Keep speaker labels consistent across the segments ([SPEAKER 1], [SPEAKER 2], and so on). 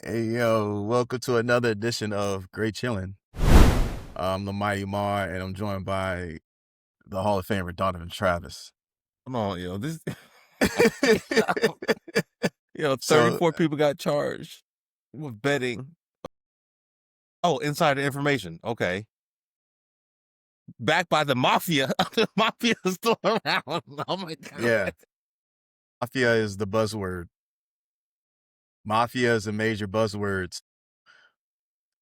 [SPEAKER 1] Hey yo, welcome to another edition of Great Chillin. I'm the Mighty Mar, and I'm joined by the Hall of Famer Donovan Travis.
[SPEAKER 2] Come on, this
[SPEAKER 1] So
[SPEAKER 2] 34 people got charged with betting. Oh, insider information. Okay. Backed by the mafia. The mafia is still around. Oh my god.
[SPEAKER 1] yeah, mafia is the buzzword. Mafia is a major buzzword.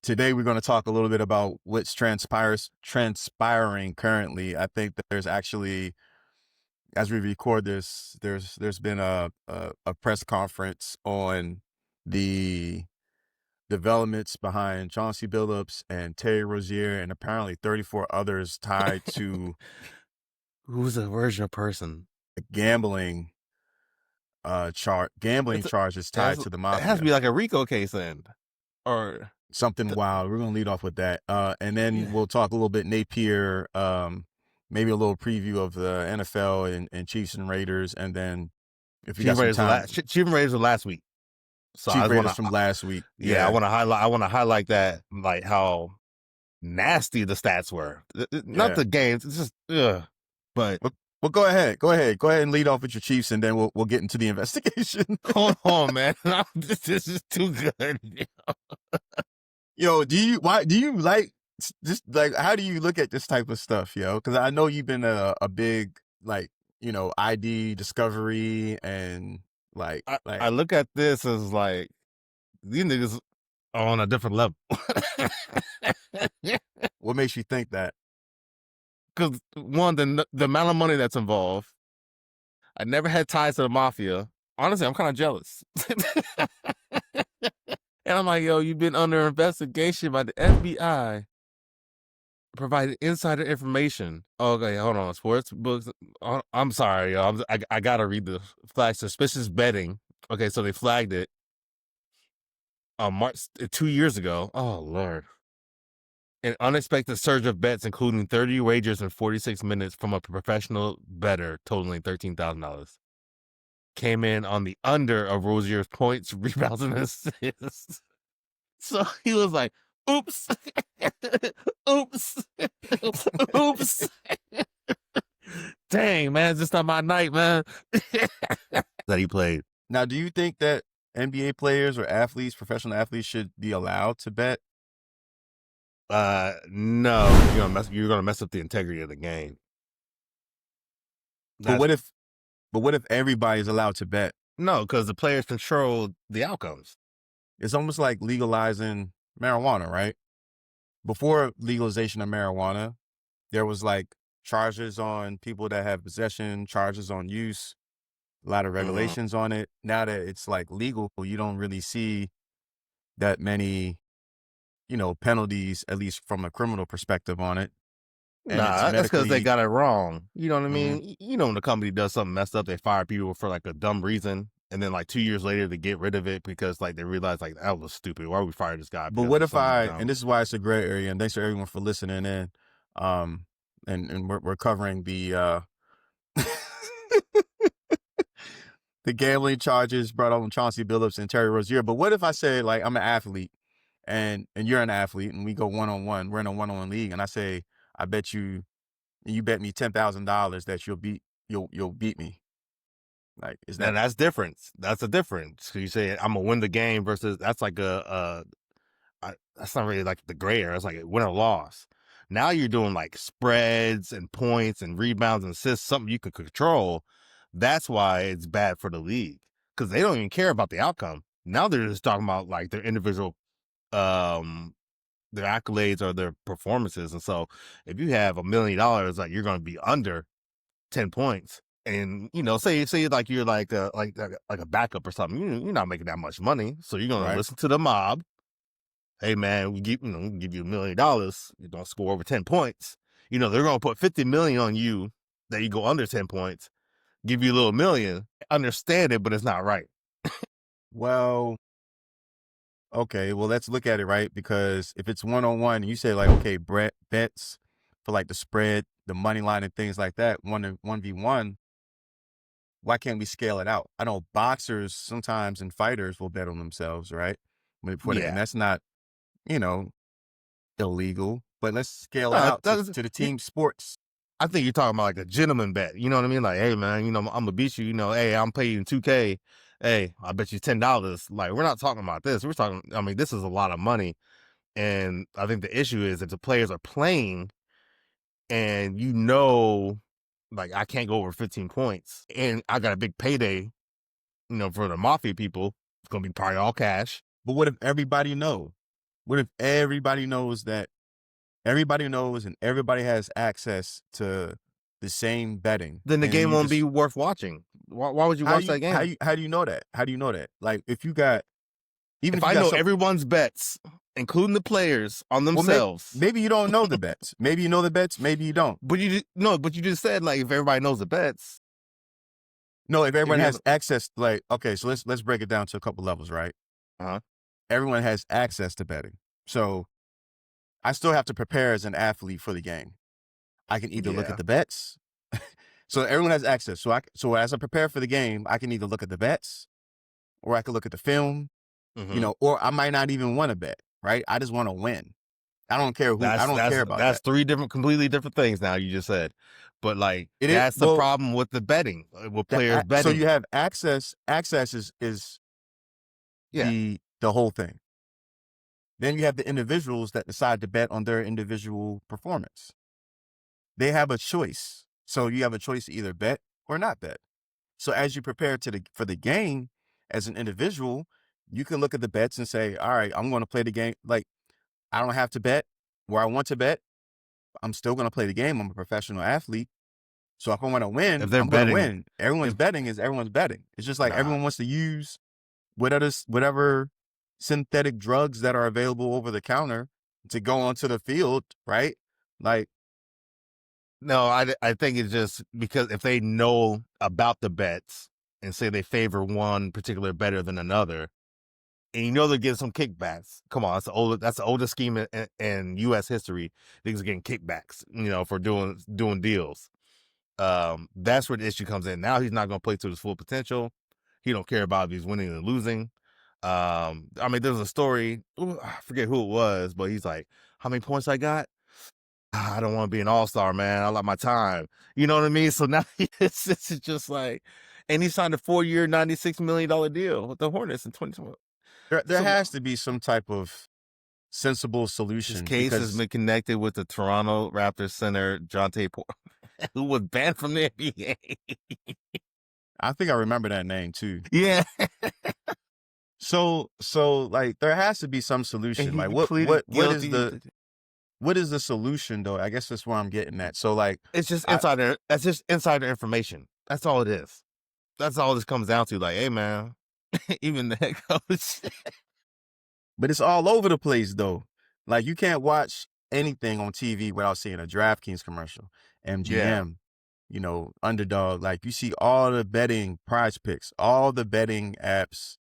[SPEAKER 1] Today we're going to talk a little bit about what's transpiring currently. I think that there's actually, as we record this, there's been a press conference on the developments behind Chauncey Billups and Terry Rozier, and apparently 34 others tied to
[SPEAKER 2] Who's a virgin person?
[SPEAKER 1] a gambling
[SPEAKER 2] It's
[SPEAKER 1] charges
[SPEAKER 2] it has,
[SPEAKER 1] tied to the
[SPEAKER 2] it has to be
[SPEAKER 1] mafia.
[SPEAKER 2] like a RICO case then. Or
[SPEAKER 1] Something
[SPEAKER 2] th-
[SPEAKER 1] wild. We're gonna lead off with that. And then
[SPEAKER 2] yeah.
[SPEAKER 1] we'll talk a little bit Napier, maybe a little preview of the NFL and Chiefs and Raiders, and then if you got some time,
[SPEAKER 2] Chief Raiders were last week. So I
[SPEAKER 1] Chief
[SPEAKER 2] just
[SPEAKER 1] Raiders
[SPEAKER 2] wanna
[SPEAKER 1] from last week.
[SPEAKER 2] I
[SPEAKER 1] Yeah,
[SPEAKER 2] wanna highlight that, like how nasty the stats were. Not
[SPEAKER 1] yeah.
[SPEAKER 2] the games, it's just but
[SPEAKER 1] Well, go ahead. Go ahead and lead off with your Chiefs, and then we'll get into the investigation.
[SPEAKER 2] hold on, man. This is too good.
[SPEAKER 1] Yo, do you like just like how do you look at this type of stuff, yo? Because I know you've been a big like ID discovery and
[SPEAKER 2] I look at this as like these niggas are on a different level.
[SPEAKER 1] what makes you think that?
[SPEAKER 2] Because one, the amount of money that's involved. I never had ties to the mafia. Honestly, I'm kind of jealous. And I'm like, yo, you've been under investigation by the FBI. Provided insider information. Okay, hold on. Sports books. I'm sorry, yo. I gotta read the flag. Suspicious betting. Okay, so they flagged it on March 2 years ago. Oh Lord. An unexpected surge of bets, including 30 wagers in 46 minutes from a professional bettor, totaling $13,000, came in on the under of Rozier's points, rebounds, and assists. So he was like, "Oops, oops, oops." Dang, man, it's just not my night, man. That he played.
[SPEAKER 1] Now, do you think that NBA players or athletes, professional athletes, should be allowed to bet?
[SPEAKER 2] No, you're gonna mess up the integrity of the game.
[SPEAKER 1] But
[SPEAKER 2] That's
[SPEAKER 1] what if everybody's allowed to bet?
[SPEAKER 2] no, because the players control the outcomes.
[SPEAKER 1] It's almost like legalizing marijuana, right? Before legalization of marijuana, there was like charges on people that have possession, charges on use, a lot of regulations on it. Now that it's like legal, you don't really see that many, penalties, at least from a criminal perspective on it. And it's
[SPEAKER 2] Nah, that's because they
[SPEAKER 1] medically,
[SPEAKER 2] got it wrong. You know what I
[SPEAKER 1] mhm.
[SPEAKER 2] mean? When the company does something messed up, they fire people for like a dumb reason, and then like 2 years later they get rid of it because like they realize like that was stupid. Why would we fire this guy
[SPEAKER 1] But
[SPEAKER 2] because
[SPEAKER 1] what
[SPEAKER 2] of
[SPEAKER 1] if
[SPEAKER 2] something
[SPEAKER 1] and
[SPEAKER 2] dumb?
[SPEAKER 1] this is why it's a gray area, and thanks for everyone for listening in. Um, and we're covering the, the gambling charges brought on Chauncey Billups and Terry Rozier. But what if I say, like, I'm an athlete and you're an athlete and we go one-on-one, we're in a one-on-one league, and I say, I bet you, and you bet me $10,000 that you'll beat me. Like, is
[SPEAKER 2] Then
[SPEAKER 1] that,
[SPEAKER 2] that's different. That's a difference. So you say I'm gonna win the game versus that's like that's not really like the gray area. It's like a win or loss. Now you're doing like spreads and points and rebounds and assists, something you can control. That's why it's bad for the league because they don't even care about the outcome. Now they're just talking about like their individual, um, their accolades or their performances. And so if you have $1 million, like you're going to be under 10 points. And say like you're like a backup or something. You're not making that much money, so you're gonna
[SPEAKER 1] right?
[SPEAKER 2] listen to the mob. Hey man, we give you $1 million. You don't score over 10 points. They're gonna put 50 million on you that you go under 10 points. Give you a little million. Understand it, but it's not right.
[SPEAKER 1] Well, okay, well, let's look at it, right? Because if it's one-on-one, you say like, okay, bets for like the spread, the money line and things like that, 1v1, why can't we scale it out? I know boxers sometimes and fighters will bet on themselves, right? and
[SPEAKER 2] Yeah.
[SPEAKER 1] that's not, you know, illegal, but let's scale it
[SPEAKER 2] No,
[SPEAKER 1] out
[SPEAKER 2] that's
[SPEAKER 1] to the
[SPEAKER 2] you
[SPEAKER 1] team sports.
[SPEAKER 2] I think you're talking about like a gentleman bet. You know what I mean? Like, hey man, I'm gonna beat you. Hey, I'm paying you 2K. Hey, I bet you $10. Like, we're not talking about this. We're talking. I mean, this is a lot of money, and I think the issue is if the players are playing, and like I can't go over 15 points, and I got a big payday. For the mafia people, it's gonna be probably all cash.
[SPEAKER 1] But what if everybody know? What if everybody knows that everybody knows and everybody has access to the same betting,
[SPEAKER 2] Then the
[SPEAKER 1] and
[SPEAKER 2] game
[SPEAKER 1] you
[SPEAKER 2] won't be
[SPEAKER 1] just
[SPEAKER 2] worth watching. Why would you
[SPEAKER 1] how
[SPEAKER 2] watch
[SPEAKER 1] you
[SPEAKER 2] that
[SPEAKER 1] how
[SPEAKER 2] game?
[SPEAKER 1] you how do you know that? How do you know that? Like even
[SPEAKER 2] If
[SPEAKER 1] if you
[SPEAKER 2] I
[SPEAKER 1] got
[SPEAKER 2] know
[SPEAKER 1] some,
[SPEAKER 2] everyone's bets, including the players on
[SPEAKER 1] well,
[SPEAKER 2] themselves,
[SPEAKER 1] maybe you don't know the bets. Maybe you know the bets. Maybe you don't.
[SPEAKER 2] but you just said like if everybody knows the bets,
[SPEAKER 1] No, if
[SPEAKER 2] if
[SPEAKER 1] everyone
[SPEAKER 2] you have,
[SPEAKER 1] has access, like okay, so let's break it down to a couple levels, right?
[SPEAKER 2] uh
[SPEAKER 1] Everyone has access to betting, so I still have to prepare as an athlete for the game. I can either look at
[SPEAKER 2] yeah,
[SPEAKER 1] the bets. So everyone has access. So as I prepare for the game, I can either look at the bets or I can look at the film,
[SPEAKER 2] mm-hmm.
[SPEAKER 1] or I might not even want to bet, right? I just want to win. I
[SPEAKER 2] That's
[SPEAKER 1] don't
[SPEAKER 2] that's
[SPEAKER 1] care about
[SPEAKER 2] that's
[SPEAKER 1] that.
[SPEAKER 2] three completely different things. Now you just said, but like
[SPEAKER 1] It is,
[SPEAKER 2] that's the
[SPEAKER 1] well,
[SPEAKER 2] problem with the betting, with players
[SPEAKER 1] so you
[SPEAKER 2] betting.
[SPEAKER 1] have access. Access is
[SPEAKER 2] Yeah,
[SPEAKER 1] the whole thing. Then you have the individuals that decide to bet on their individual performance. They have a choice. So you have a choice to either bet or not bet. So as you prepare for the game as an individual, you can look at the bets and say, all right, I'm going to play the game. Like I don't have to bet where I want to bet. I'm still going to play the game. I'm a professional athlete. So if I want to
[SPEAKER 2] if
[SPEAKER 1] win,
[SPEAKER 2] they're
[SPEAKER 1] I'm going to
[SPEAKER 2] betting,
[SPEAKER 1] win. Everyone's
[SPEAKER 2] if
[SPEAKER 1] betting is everyone's betting. It's just like
[SPEAKER 2] nah,
[SPEAKER 1] everyone wants to use whatever synthetic drugs that are available over the counter to go onto the field, right? Like,
[SPEAKER 2] no, I think it's just because if they know about the bets and say they favor one particular better than another, and they're getting some kickbacks. Come on, that's the oldest scheme in U.S. history. Niggas getting kickbacks, for doing deals. That's where the issue comes in. Now he's not going to play to his full potential. He don't care about if he's winning or losing. I mean, there's a story. I forget who it was, but he's like, "How many points I got? I don't want to be an all-star, man. I like my time." You know what I mean? So now it's just like, and he signed a 4-year, $96 million deal with the Hornets in 2020.
[SPEAKER 1] there
[SPEAKER 2] So
[SPEAKER 1] has to be some type of sensible
[SPEAKER 2] his
[SPEAKER 1] solution
[SPEAKER 2] case has
[SPEAKER 1] because
[SPEAKER 2] been connected with the Toronto Raptors center Jonte Porter, who was banned from the NBA.
[SPEAKER 1] I think I remember that name too.
[SPEAKER 2] Yeah,
[SPEAKER 1] So like there has to be some
[SPEAKER 2] and
[SPEAKER 1] solution.
[SPEAKER 2] he
[SPEAKER 1] Like
[SPEAKER 2] pleaded guilty.
[SPEAKER 1] what is the solution though? I guess that's where I'm getting at. So like
[SPEAKER 2] It's just
[SPEAKER 1] I
[SPEAKER 2] insider. That's just insider information. That's all it is. That's all this comes down to. Like, hey man, even the head coach.
[SPEAKER 1] but it's all over the place though. Like you can't watch anything on TV without seeing a DraftKings commercial,
[SPEAKER 2] Yeah,
[SPEAKER 1] MGM, Underdog. Like you see all the betting prize picks, all the betting apps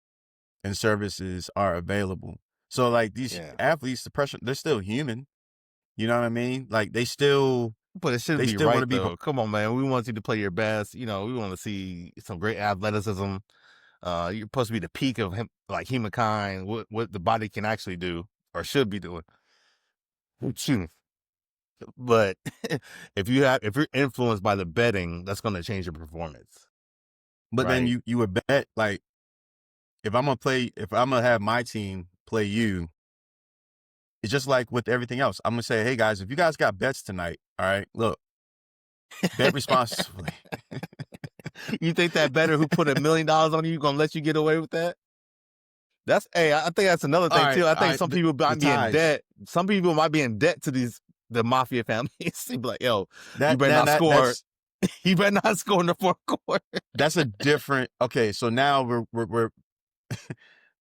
[SPEAKER 1] and services are available. So like these
[SPEAKER 2] yeah.
[SPEAKER 1] athletes, the pressure, they're still human. You know what I mean? Like
[SPEAKER 2] But it shouldn't
[SPEAKER 1] they
[SPEAKER 2] be
[SPEAKER 1] still want
[SPEAKER 2] right
[SPEAKER 1] to be.
[SPEAKER 2] though. Come on, man. We want you to play your best. We want to see some great athleticism. You're supposed to be the peak of him, like humankind. What the body can actually do or should be doing. Shoot. But if you're influenced by the betting, that's going to change your performance,
[SPEAKER 1] But then
[SPEAKER 2] right?
[SPEAKER 1] you would bet like if I'm gonna have my team play you, it's just like with everything else. I'm gonna say, hey guys, if you guys got bets tonight, all right, look, bet responsibly.
[SPEAKER 2] You think that better who put $1 million on you gonna let you get away with that? I think that's another thing too. I
[SPEAKER 1] All
[SPEAKER 2] think
[SPEAKER 1] right,
[SPEAKER 2] some people
[SPEAKER 1] the
[SPEAKER 2] might be in
[SPEAKER 1] ties.
[SPEAKER 2] debt. Some people might be in debt to the mafia families. They be like, yo, you
[SPEAKER 1] That
[SPEAKER 2] better
[SPEAKER 1] that
[SPEAKER 2] not
[SPEAKER 1] that
[SPEAKER 2] score.
[SPEAKER 1] that's
[SPEAKER 2] You better not score in the fourth quarter.
[SPEAKER 1] that's a different. Okay, so now we're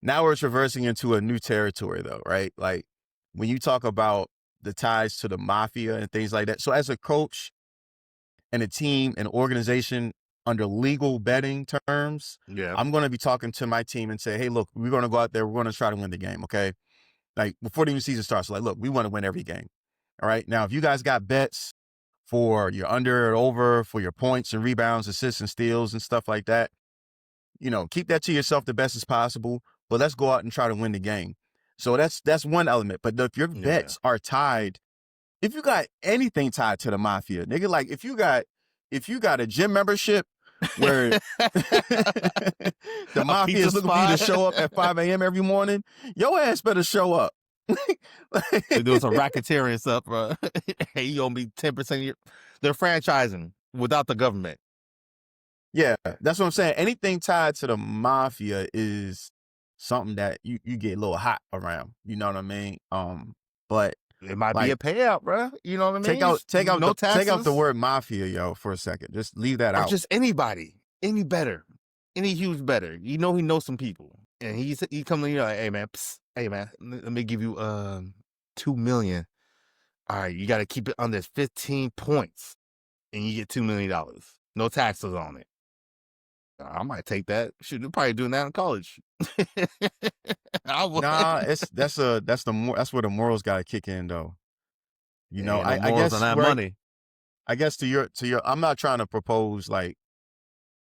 [SPEAKER 1] now we're traversing into a new territory though, right? Like when you talk about the ties to the mafia and things like that. So as a coach and a team and organization under legal betting terms,
[SPEAKER 2] Yeah,
[SPEAKER 1] I'm going to be talking to my team and say, hey, look, we're going to go out there. We're going to try to win the game. Okay. Like before the season starts, like, look, we want to win every game. All right. Now, if you guys got bets for your under or over, for your points and rebounds, assists and steals and stuff like that, keep that to yourself the best as possible. But let's go out and try to win the game. So that's one element. But if your
[SPEAKER 2] Yeah.
[SPEAKER 1] bets are tied, if you got anything tied to the mafia, nigga, like if you got a gym membership where the
[SPEAKER 2] A
[SPEAKER 1] mafia
[SPEAKER 2] pizza
[SPEAKER 1] is looking for you to
[SPEAKER 2] spot.
[SPEAKER 1] show up at 5 a.m. every morning, your ass better show up.
[SPEAKER 2] They're doing some racketeering stuff, bro. Hey, you owe me 10% of your. They're franchising without the government.
[SPEAKER 1] Yeah, that's what I'm saying. Anything tied to the mafia is something that you get a little hot around. You know what I mean? But
[SPEAKER 2] It might be a
[SPEAKER 1] like
[SPEAKER 2] payout, bro. You know what I
[SPEAKER 1] take
[SPEAKER 2] mean?
[SPEAKER 1] out
[SPEAKER 2] It's
[SPEAKER 1] take out
[SPEAKER 2] no
[SPEAKER 1] the take out the
[SPEAKER 2] taxes
[SPEAKER 1] word mafia, yo, for a second. Just leave that
[SPEAKER 2] or
[SPEAKER 1] out.
[SPEAKER 2] just anybody, any better, any huge better. You know he knows some people, and he comes in here like, hey man, hey man, let me give you 2 million. All right, you got to keep it under 15 points, and you get $2 million. No taxes on it. I might take that. Should they're probably doing that in college. I would.
[SPEAKER 1] Nah, that's where the morals gotta kick in though. You know,
[SPEAKER 2] Ain't no
[SPEAKER 1] I
[SPEAKER 2] morals on
[SPEAKER 1] guess
[SPEAKER 2] that
[SPEAKER 1] where
[SPEAKER 2] money.
[SPEAKER 1] I guess to your I'm not trying to propose like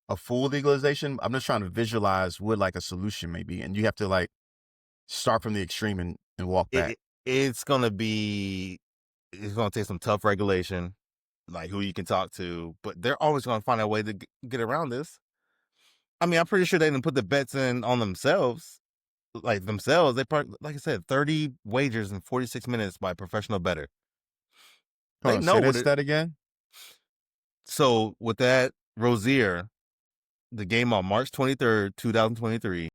[SPEAKER 1] a full legalization. I'm just trying to visualize what like a solution may be. And you have to like start from the extreme and walk back.
[SPEAKER 2] It, it's gonna be. It's gonna take some tough regulation, like who you can talk to, but they're always gonna find a way to get around this. I mean, I'm pretty sure they didn't put the bets in on themselves. Like themselves, they probably, like I said, 30 wagers in 46 minutes by a professional bettor.
[SPEAKER 1] Hold
[SPEAKER 2] They
[SPEAKER 1] on,
[SPEAKER 2] know
[SPEAKER 1] say
[SPEAKER 2] what
[SPEAKER 1] this
[SPEAKER 2] it.
[SPEAKER 1] that again.
[SPEAKER 2] So with that, Rozier, the game on March 23rd, 2023,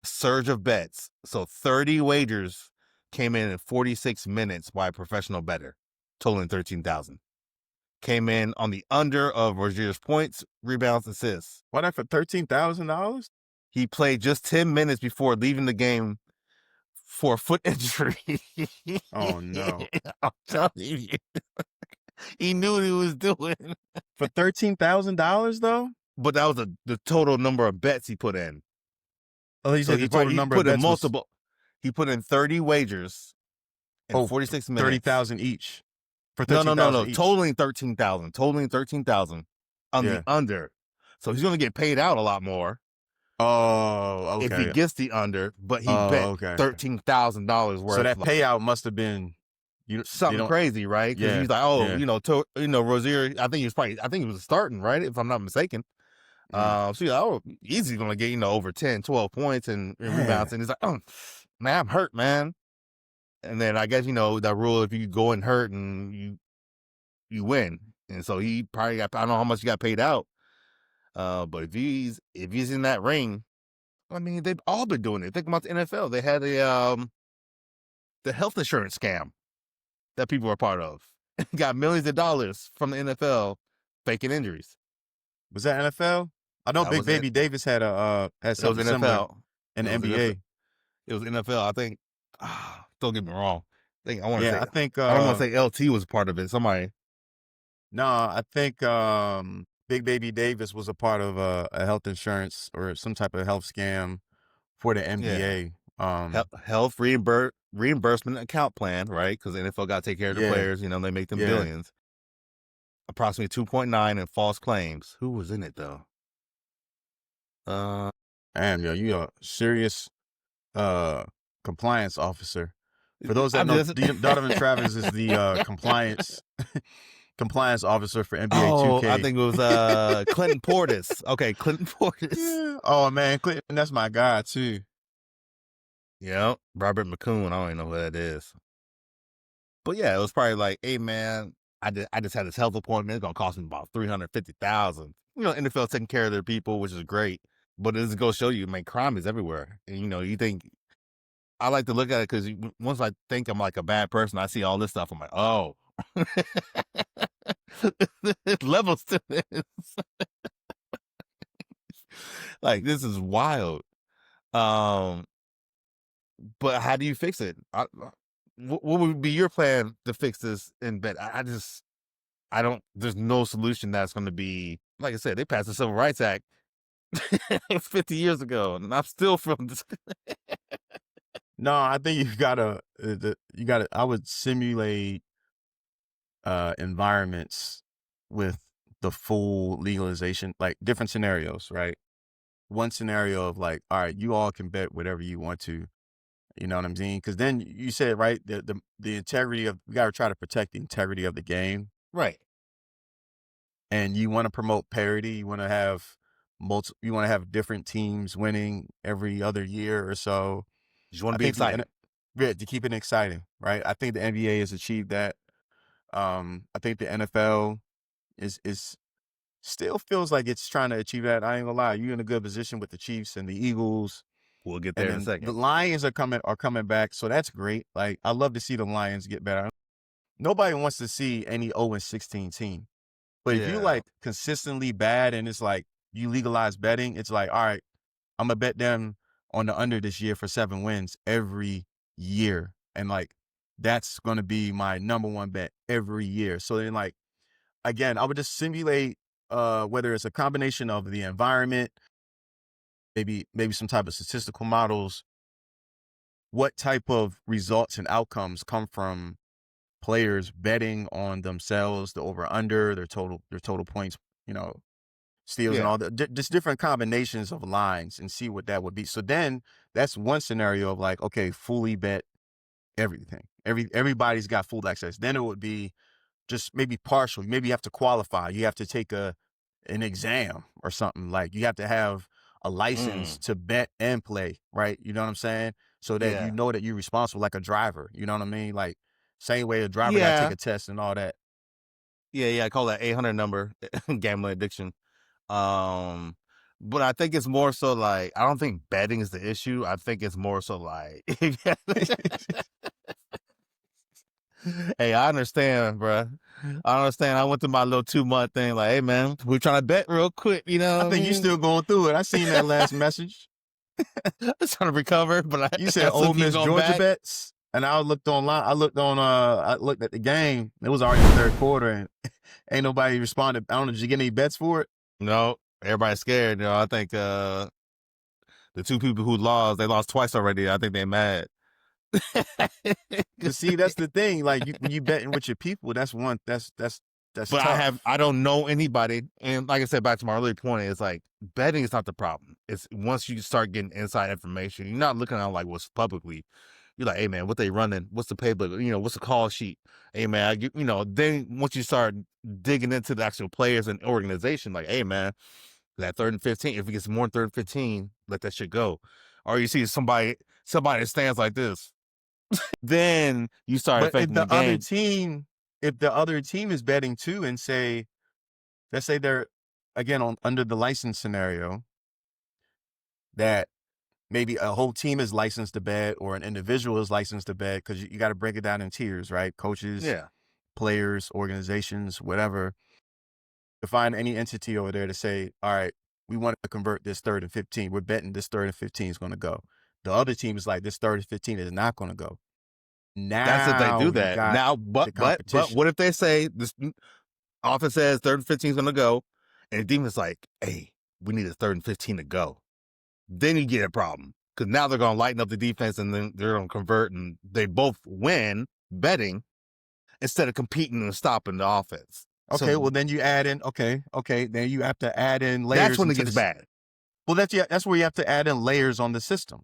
[SPEAKER 2] surge of bets. So 30 wagers came in 46 minutes by a professional bettor, totaling 13,000. Came in on the under of Rozier's points, rebounds, assists.
[SPEAKER 1] Why that for $13,000?
[SPEAKER 2] He played just 10 minutes before leaving the game for a foot injury.
[SPEAKER 1] Oh no.
[SPEAKER 2] I'm telling you, he knew what he was doing.
[SPEAKER 1] For $13,000 though?
[SPEAKER 2] But that was the total number of bets he put in.
[SPEAKER 1] Oh, he
[SPEAKER 2] So
[SPEAKER 1] said the total
[SPEAKER 2] he
[SPEAKER 1] number of
[SPEAKER 2] put in
[SPEAKER 1] bets was
[SPEAKER 2] multiple. He put in 30 wagers in
[SPEAKER 1] oh
[SPEAKER 2] 46 minutes.
[SPEAKER 1] 30,000 each. For
[SPEAKER 2] No, no, no, no.
[SPEAKER 1] 13,000 each.
[SPEAKER 2] Totaling 13,000. Totaling 13,000 on the
[SPEAKER 1] Yeah.
[SPEAKER 2] under. So he's going to get paid out a lot more
[SPEAKER 1] Oh,
[SPEAKER 2] if he
[SPEAKER 1] okay.
[SPEAKER 2] gets the under. But he
[SPEAKER 1] Oh,
[SPEAKER 2] bet
[SPEAKER 1] okay.
[SPEAKER 2] $13,000
[SPEAKER 1] So
[SPEAKER 2] worth.
[SPEAKER 1] that payout must have been they
[SPEAKER 2] Something
[SPEAKER 1] don't
[SPEAKER 2] crazy, right? Because
[SPEAKER 1] yeah,
[SPEAKER 2] he's like, oh,
[SPEAKER 1] yeah.
[SPEAKER 2] Rozier. I think he was starting, right? If I'm not mistaken.
[SPEAKER 1] Mm.
[SPEAKER 2] So yeah, oh, easy gonna get over 10, 12 points and rebounds,
[SPEAKER 1] Yeah.
[SPEAKER 2] and he's like, oh, man, I'm hurt, man. And then I guess that rule, if you go and hurt and you win, and so he probably got, I don't know how much he got paid out, but if he's in that ring, I mean they've all been doing it. Think about the NFL. They had the health insurance scam that people were part of. Got millions of dollars from the NFL faking injuries.
[SPEAKER 1] Was that NFL? I know
[SPEAKER 2] That
[SPEAKER 1] Big
[SPEAKER 2] was it.
[SPEAKER 1] Baby Davis had
[SPEAKER 2] It was
[SPEAKER 1] something similar
[SPEAKER 2] NFL.
[SPEAKER 1] in
[SPEAKER 2] It
[SPEAKER 1] the
[SPEAKER 2] was NFL.
[SPEAKER 1] NBA.
[SPEAKER 2] It was NFL. I think. Don't get me wrong. I want to
[SPEAKER 1] Yeah,
[SPEAKER 2] say.
[SPEAKER 1] I think
[SPEAKER 2] I don't want to say LT was part of it. Somebody.
[SPEAKER 1] no, I think Big Baby Davis was a part of a health insurance or some type of health scam for the
[SPEAKER 2] Yeah.
[SPEAKER 1] NBA.
[SPEAKER 2] Health reimbursement account plan, right? Because the NFL got to take care of their
[SPEAKER 1] Yeah,
[SPEAKER 2] players. They make them
[SPEAKER 1] yeah.
[SPEAKER 2] billions. Approximately 2.9 in false claims. Who was in it though?
[SPEAKER 1] Damn, yo, you a serious compliance officer. For those that
[SPEAKER 2] I'm
[SPEAKER 1] know,
[SPEAKER 2] just.
[SPEAKER 1] Donovan Travis is the compliance officer for NBA
[SPEAKER 2] Oh, I
[SPEAKER 1] 2K.
[SPEAKER 2] think it was Clinton Portis. Okay, Clinton Portis.
[SPEAKER 1] Yeah. Oh man, Clinton, that's my guy too.
[SPEAKER 2] Yeah, Robert McCoon. I don't even know who that is. But yeah, it was probably like, hey man, I just had this health appointment. It's gonna cost me about $350,000. NFL taking care of their people, which is great. But it just goes show you, man, crime is everywhere. And you think I like to look at it because once I think I'm like a bad person, I see all this stuff. I'm like, oh, levels to this. Like this is wild. Um, but how do you fix it? What would be your plan to fix this in bed? I don't, there's no solution that's going to be, like I said, they passed the Civil Rights Act 50 years ago, and I'm still from this.
[SPEAKER 1] No, I think I would simulate environments with the full legalization, like different scenarios, right? One scenario of like, all right, you all can bet whatever you want to. You know what I'm saying? Because then you said, right, the integrity of, we got to try to protect the integrity of the game.
[SPEAKER 2] Right.
[SPEAKER 1] And you want to promote parity. You want to have you want to have different teams winning every other year or so.
[SPEAKER 2] You want
[SPEAKER 1] I
[SPEAKER 2] to be
[SPEAKER 1] think
[SPEAKER 2] exciting.
[SPEAKER 1] yeah, to keep it exciting, right? I think the NBA has achieved that. I think the NFL is still feels like it's trying to achieve that. I ain't gonna lie, you're in a good position with the Chiefs and the Eagles,
[SPEAKER 2] We'll get
[SPEAKER 1] and
[SPEAKER 2] there in a
[SPEAKER 1] then the
[SPEAKER 2] second.
[SPEAKER 1] Lions are coming back, so that's great. Like, I love to see the Lions get better. Nobody wants to see any 0-16 team, but if you
[SPEAKER 2] Yeah.
[SPEAKER 1] like consistently bad and it's like you legalize betting, it's like, all right, I'm gonna bet them on the under this year for 7 wins every year, and like that's gonna be my number one bet every year. So then, like, again, I would just simulate whether it's a combination of the environment, maybe some type of statistical models, what type of results and outcomes come from players betting on themselves, the over under, their total points, you know, steals and
[SPEAKER 2] Yeah.
[SPEAKER 1] all the just different combinations of lines, and see what that would be. So then that's one scenario of like, okay, fully bet everything. Everybody's got full access. Then it would be just maybe partial. Maybe you have to qualify. You have to take an exam or something. Like, you have to have a license
[SPEAKER 2] Mm.
[SPEAKER 1] to bet and play, right? You know what I'm saying? So that you
[SPEAKER 2] Yeah.
[SPEAKER 1] know that you're responsible, like a driver. You know what I mean? Like, same way a driver got to take
[SPEAKER 2] Yeah.
[SPEAKER 1] a test and all that.
[SPEAKER 2] Yeah. I call that 800 number gambling addiction. But I think it's more so like, I don't think betting is the issue. I think it's more so like, hey, I understand, bro. I understand. I went through my little 2-month thing. Like, hey, man, we're trying to bet real quick. You
[SPEAKER 1] I
[SPEAKER 2] know what I
[SPEAKER 1] think you
[SPEAKER 2] mean?
[SPEAKER 1] still going through it. I seen that last message.
[SPEAKER 2] I'm trying to recover, but
[SPEAKER 1] You said
[SPEAKER 2] I still
[SPEAKER 1] Ole
[SPEAKER 2] keep
[SPEAKER 1] Miss
[SPEAKER 2] going
[SPEAKER 1] Georgia
[SPEAKER 2] back.
[SPEAKER 1] bets, and I looked online. I looked at the game. It was already the third quarter, and ain't nobody responded. I don't know. Did you get any bets for it?
[SPEAKER 2] No, everybody's scared. I think the 2 people who lost, they lost twice already. I think they mad.
[SPEAKER 1] But see, that's the thing. Like, when you betting with your people, that's one. That's
[SPEAKER 2] But
[SPEAKER 1] tough.
[SPEAKER 2] I don't know anybody. And like I said, back to my earlier point, it's like betting is not the problem. It's once you start getting inside information, you're not looking at like what's publicly. You're like, hey man, what they running? What's the playbook? What's the call sheet? Hey man, then once you start digging into the actual players and organization, like, hey man, that 3rd and 15, if it gets more than 3rd and 15, let that shit go. Or you see somebody that stands like this, then you start
[SPEAKER 1] But
[SPEAKER 2] affecting the game.
[SPEAKER 1] if the other team is betting too, and let's say they're again on under the license scenario, that maybe a whole team is licensed to bet or an individual is licensed to bet, because you got to break it down in tiers, right? Coaches,
[SPEAKER 2] Yeah,
[SPEAKER 1] players, organizations, whatever. To find any entity over there to say, all right, we want to convert this 3rd and 15. We're betting this 3rd and 15 is going to go. The other team is like, this 3rd and 15 is not going to go.
[SPEAKER 2] that's if they
[SPEAKER 1] Now
[SPEAKER 2] do
[SPEAKER 1] you
[SPEAKER 2] that.
[SPEAKER 1] got
[SPEAKER 2] Now,
[SPEAKER 1] the
[SPEAKER 2] but
[SPEAKER 1] competition.
[SPEAKER 2] what if they say this offense says 3rd and 15 is gonna go, and the defense like, hey, we need a 3rd and 15 to go. Then you get a problem because now they're gonna lighten up the defense and then they're gonna convert and they both win betting instead of competing and stopping the offense.
[SPEAKER 1] Okay,
[SPEAKER 2] So
[SPEAKER 1] well then you add in, okay, then you have to add in
[SPEAKER 2] that's
[SPEAKER 1] layers
[SPEAKER 2] when it
[SPEAKER 1] into
[SPEAKER 2] gets
[SPEAKER 1] this.
[SPEAKER 2] bad.
[SPEAKER 1] Well, that's where you have to add in layers on the system.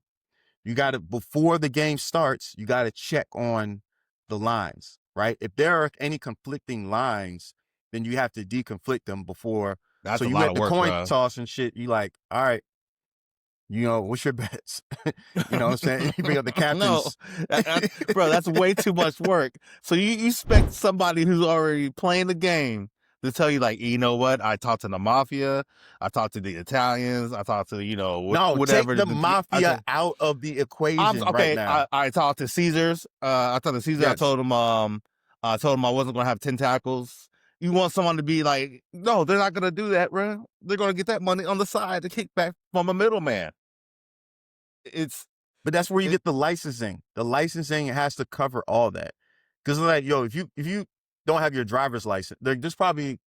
[SPEAKER 1] You got to, before the game starts, you got to check on the lines, right? If there are any conflicting lines, then you have to deconflict them before. So
[SPEAKER 2] That's a
[SPEAKER 1] you
[SPEAKER 2] lot
[SPEAKER 1] at
[SPEAKER 2] of
[SPEAKER 1] the
[SPEAKER 2] work,
[SPEAKER 1] coin
[SPEAKER 2] bro.
[SPEAKER 1] toss and shit, you like, all right, what's your bets? You know what I'm saying? You bring up the
[SPEAKER 2] No,
[SPEAKER 1] captains.
[SPEAKER 2] bro, that's way too much work. So you expect somebody who's already playing the game to tell you, like, you know what? I talked to the mafia, I talked to the Italians, I talked to
[SPEAKER 1] No, take
[SPEAKER 2] whatever.
[SPEAKER 1] the mafia out of the
[SPEAKER 2] I'm
[SPEAKER 1] equation right
[SPEAKER 2] okay.
[SPEAKER 1] now.
[SPEAKER 2] I talked to Caesars. I talked to Caesar.
[SPEAKER 1] Yes.
[SPEAKER 2] I told him I wasn't gonna have 10 tackles. You want someone to be like, no, they're not gonna do that, bro. They're gonna get that money on the side to kick back from a middleman. It's
[SPEAKER 1] But that's where you
[SPEAKER 2] it
[SPEAKER 1] get the licensing. The licensing has to cover all that. Because, like, yo, if you don't have your driver's license, there's probably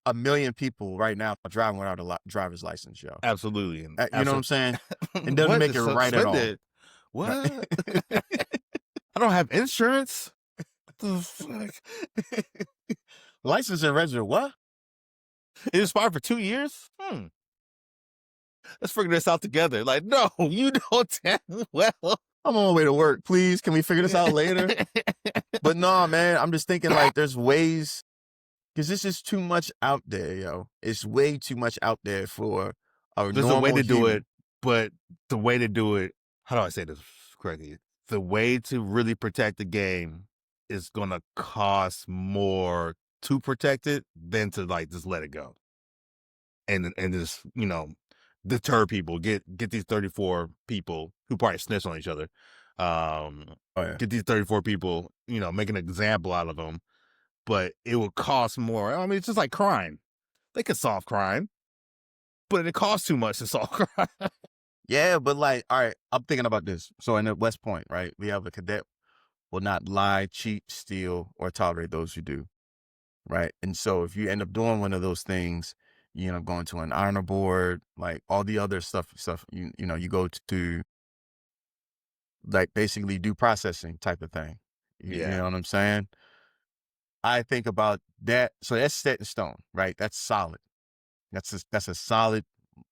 [SPEAKER 1] a million people right now driving without a driver's license, yo.
[SPEAKER 2] absolutely,
[SPEAKER 1] You know what I'm saying? It doesn't
[SPEAKER 2] what
[SPEAKER 1] make
[SPEAKER 2] is
[SPEAKER 1] it right at all.
[SPEAKER 2] suspended? What? I don't have insurance. What the fuck?
[SPEAKER 1] License and register, what?
[SPEAKER 2] It expired for 2 years. Let's figure this out together. Like, no, you don't damn well.
[SPEAKER 1] I'm on my way to work. Please, can we figure this out later? But no, man, I'm just thinking like there's ways because this is too much out there, yo. It's way too much out there for a
[SPEAKER 2] There's a way
[SPEAKER 1] normal
[SPEAKER 2] to do it,
[SPEAKER 1] human.
[SPEAKER 2] but the way to do it, how do I say this correctly? The way to really protect the game is gonna cost more to protect it than to like just let it go. And just, deter people, get these 34 people who probably snitch on each other.
[SPEAKER 1] Oh yeah.
[SPEAKER 2] Get these 34 people, make an example out of them, but it will cost more. I mean, it's just like crime. They could solve crime, but it costs too much to solve crime.
[SPEAKER 1] Yeah, but like, all right, I'm thinking about this. So in the West Point, right, we have a cadet will not lie, cheat, steal, or tolerate those who do. Right. And so if you end up doing one of those things, you end up going to an honor board, like all the other stuff, you go to like basically due processing type of thing. You
[SPEAKER 2] Yeah.
[SPEAKER 1] know what I'm saying? I think about that. So that's set in stone, right? That's solid. That's a solid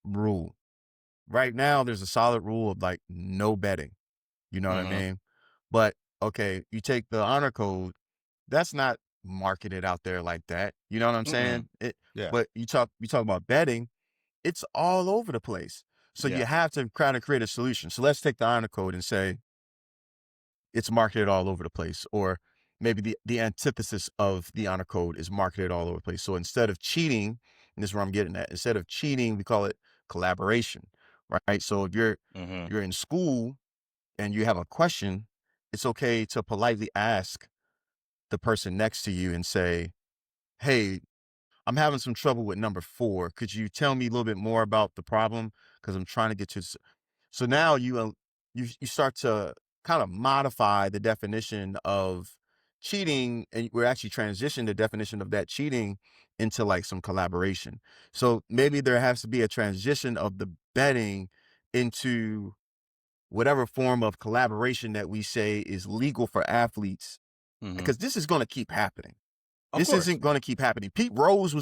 [SPEAKER 1] rule. Right now, there's a solid rule of like no betting. You know what I
[SPEAKER 2] Mm-hmm.
[SPEAKER 1] mean? But okay, you take the honor code, that's not marketed out there like that. You know what I'm
[SPEAKER 2] Mm-mm.
[SPEAKER 1] saying? It,
[SPEAKER 2] Yeah.
[SPEAKER 1] but you talk about betting, it's all over the place. So
[SPEAKER 2] Yeah.
[SPEAKER 1] you have to kind of create a solution. So let's take the honor code and say it's marketed all over the place, or maybe the antithesis of the honor code is marketed all over the place. So instead of cheating, and this is where I'm getting at, instead of cheating, we call it collaboration, right? So if
[SPEAKER 2] Mm-hmm.
[SPEAKER 1] you're in school and you have a question, it's okay to politely ask the person next to you and say, "Hey, I'm having some trouble with number 4. Could you tell me a little bit more about the problem? Because I'm trying to get to." So now you start to kind of modify the definition of cheating, and we're actually transition the definition of that cheating into like some collaboration. So maybe there has to be a transition of the betting into whatever form of collaboration that we say is legal for athletes,
[SPEAKER 2] Mm-hmm.
[SPEAKER 1] because this is going to keep happening.
[SPEAKER 2] Of
[SPEAKER 1] This
[SPEAKER 2] course.
[SPEAKER 1] isn't going to keep happening. Pete Rose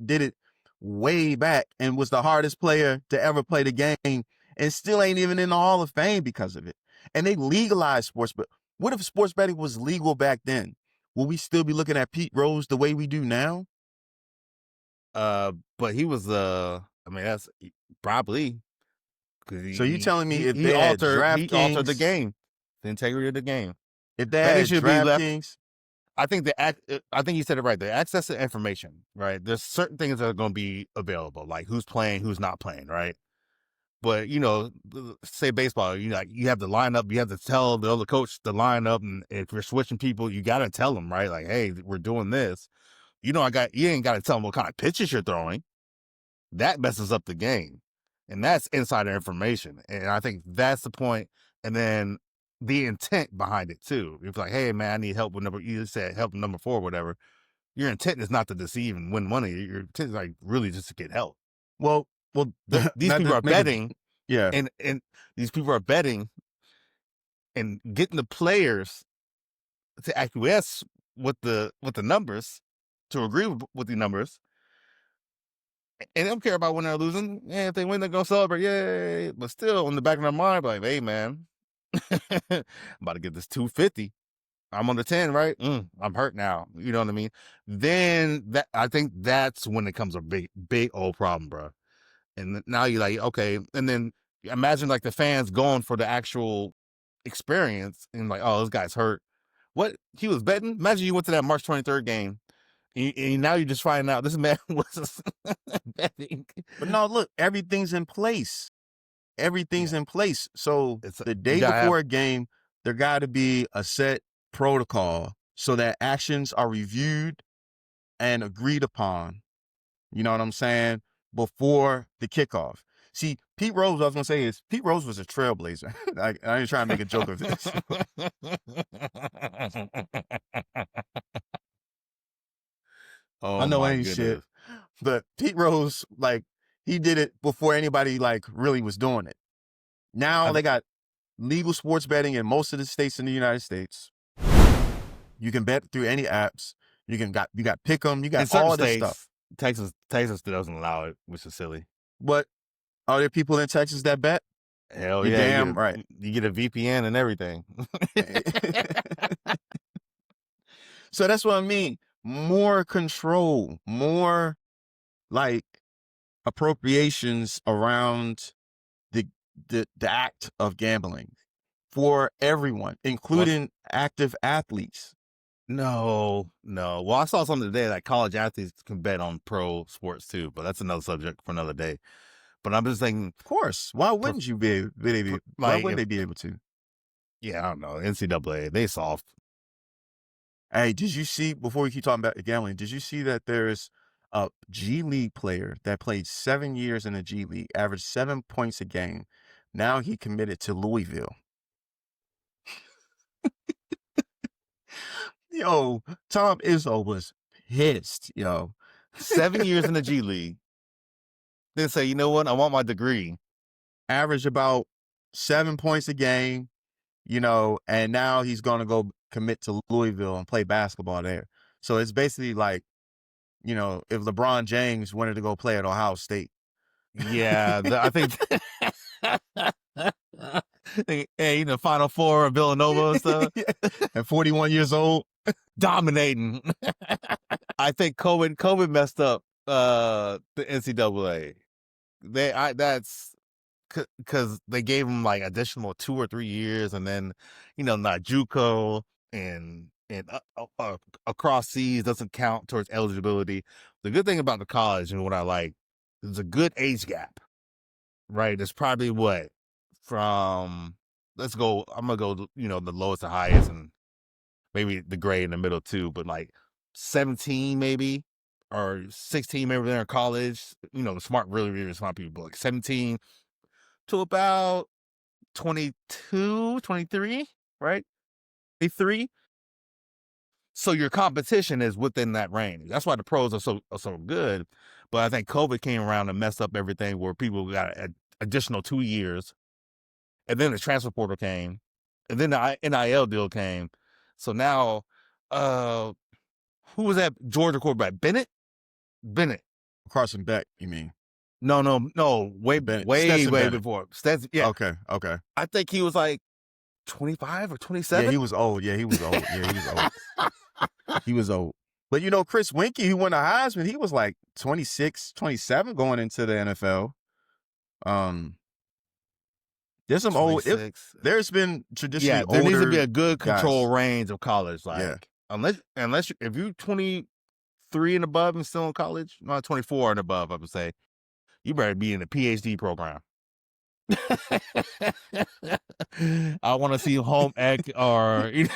[SPEAKER 1] did it way back and was the hardest player to ever play the game and still ain't even in the Hall of Fame because of it. And they legalized sports, but what if sports betting was legal back then? Will we still be looking at Pete Rose the way we do now?
[SPEAKER 2] But he was I mean, that's probably because
[SPEAKER 1] So you
[SPEAKER 2] he
[SPEAKER 1] telling me
[SPEAKER 2] he
[SPEAKER 1] if
[SPEAKER 2] he
[SPEAKER 1] they had
[SPEAKER 2] altered he altered the
[SPEAKER 1] DraftKings,
[SPEAKER 2] game, the integrity of the game.
[SPEAKER 1] if they
[SPEAKER 2] I think it
[SPEAKER 1] had
[SPEAKER 2] should be left.
[SPEAKER 1] DraftKings,
[SPEAKER 2] I think you said it right. The access to information, right? There's certain things that are going to be available, like who's playing, who's not playing, right? But say baseball, like you have the lineup, you have to tell the other coach the lineup, and if you're switching people, you got to tell them, right? Like, hey, we're doing this. You ain't got to tell them what kind of pitches you're throwing. That messes up the game, and that's insider information. And I think that's the point. And then the intent behind it too. If like, hey man, I need help with number. You said help with number 4, or whatever. Your intent is not to deceive and win money. Your intent is like really just to get help.
[SPEAKER 1] well, well,
[SPEAKER 2] These
[SPEAKER 1] not
[SPEAKER 2] people
[SPEAKER 1] to
[SPEAKER 2] are
[SPEAKER 1] make it,
[SPEAKER 2] betting,
[SPEAKER 1] yeah.
[SPEAKER 2] and these people are betting and getting the players to acquiesce with the numbers, to agree with the numbers, and they don't care about winning or losing. Yeah, if they win, they're gonna celebrate, yay! But still, in the back of their mind, like, hey man, I'm about to get this 250. I'm on the 10, right? I'm hurt now. You know what I mean? Then I think that's when it comes a big old problem, bro. And now you're like, okay, and then imagine like the fans going for the actual experience and like, oh, this guy's hurt. What he was betting? Imagine you went to that March 23rd game, and now you're just finding out this man was betting.
[SPEAKER 1] But no, look, everything's in place. Everything's
[SPEAKER 2] Yeah,
[SPEAKER 1] in place. So
[SPEAKER 2] it's
[SPEAKER 1] the
[SPEAKER 2] you
[SPEAKER 1] day
[SPEAKER 2] gotta have.
[SPEAKER 1] before a game, there got to be a set protocol so that actions are reviewed and agreed upon. You know what I'm saying? Before the kickoff. See, Pete Rose, I was gonna say is Pete Rose was a trailblazer. I ain't trying to make a joke of this. I
[SPEAKER 2] Oh
[SPEAKER 1] know I
[SPEAKER 2] my
[SPEAKER 1] ain't shit,
[SPEAKER 2] goodness.
[SPEAKER 1] but Pete Rose, like, he did it before anybody like really was doing it. Now
[SPEAKER 2] I,
[SPEAKER 1] they got legal sports betting in most of the states in the United States. You can bet through any apps. You got Pick'em. You got
[SPEAKER 2] in certain
[SPEAKER 1] all this stuff.
[SPEAKER 2] states, Texas doesn't allow it, which is silly.
[SPEAKER 1] But are there people in Texas that bet?
[SPEAKER 2] Hell
[SPEAKER 1] You
[SPEAKER 2] yeah,
[SPEAKER 1] damn right.
[SPEAKER 2] you get a VPN and everything.
[SPEAKER 1] So that's what I mean. More control, more like appropriations around the the act of gambling for everyone,
[SPEAKER 2] What's
[SPEAKER 1] including active athletes.
[SPEAKER 2] No, no. Well, I saw something today that college athletes can bet on pro sports too, but that's another subject for another day. But I'm just thinking,
[SPEAKER 1] Of course. Why wouldn't you why
[SPEAKER 2] like,
[SPEAKER 1] wouldn't
[SPEAKER 2] if
[SPEAKER 1] they be able to?
[SPEAKER 2] yeah, I don't know, NCAA, they soft.
[SPEAKER 1] Hey, did you see before we keep talking about gambling, did you see that there's a G League player that played 7 years in the G League, averaged 7 points a game. Now he committed to Louisville. Yo, Tom Izzo was pissed, yo.
[SPEAKER 2] 7 years in the G League, then say, you know what, I want my degree.
[SPEAKER 1] Averaged about 7 points a game, and now he's gonna go commit to Louisville and play basketball there. So it's basically like, if LeBron James wanted to go play at Ohio State.
[SPEAKER 2] Yeah, I think. Hey, Final Four of Villanova and stuff.
[SPEAKER 1] At 41 years old.
[SPEAKER 2] Dominating. I think COVID messed up the NCAA. That's because they gave him like additional 2 or 3 years, and then not JUCO and across seas doesn't count towards eligibility. The good thing about the college and what I like is a good age gap, right? It's probably what from let's go. I'm gonna go the lowest to highest, and maybe the gray in the middle too, but like 17 maybe or 16 maybe they're in college. The smart, really, really smart people, but like 17 to about 22, 23, right? 23. So your competition is within that range. That's why the pros are so good. But I think COVID came around and messed up everything where people got an additional 2 years. And then the transfer portal came. And then the NIL deal came. So now, who was that Georgia quarterback? Bennett.
[SPEAKER 1] Carson Beck, you mean?
[SPEAKER 2] No. Way
[SPEAKER 1] Stetson Bennett.
[SPEAKER 2] before. Stetson, yeah.
[SPEAKER 1] Okay.
[SPEAKER 2] I think he was like 25 or
[SPEAKER 1] Yeah,
[SPEAKER 2] 27.
[SPEAKER 1] he was old. He was old. He was old. But Chris Winkie, who won the Heisman, he was like 26, 27 going into the NFL. There's some old.
[SPEAKER 2] 26.
[SPEAKER 1] There's been traditionally
[SPEAKER 2] Yeah, there
[SPEAKER 1] older
[SPEAKER 2] needs to be a good control
[SPEAKER 1] guys.
[SPEAKER 2] range of college.
[SPEAKER 1] Yeah.
[SPEAKER 2] Like unless if you're 23 and above and still in college, not 24 and above, I would say, you better be in a PhD program. I want to see home ec or
[SPEAKER 1] You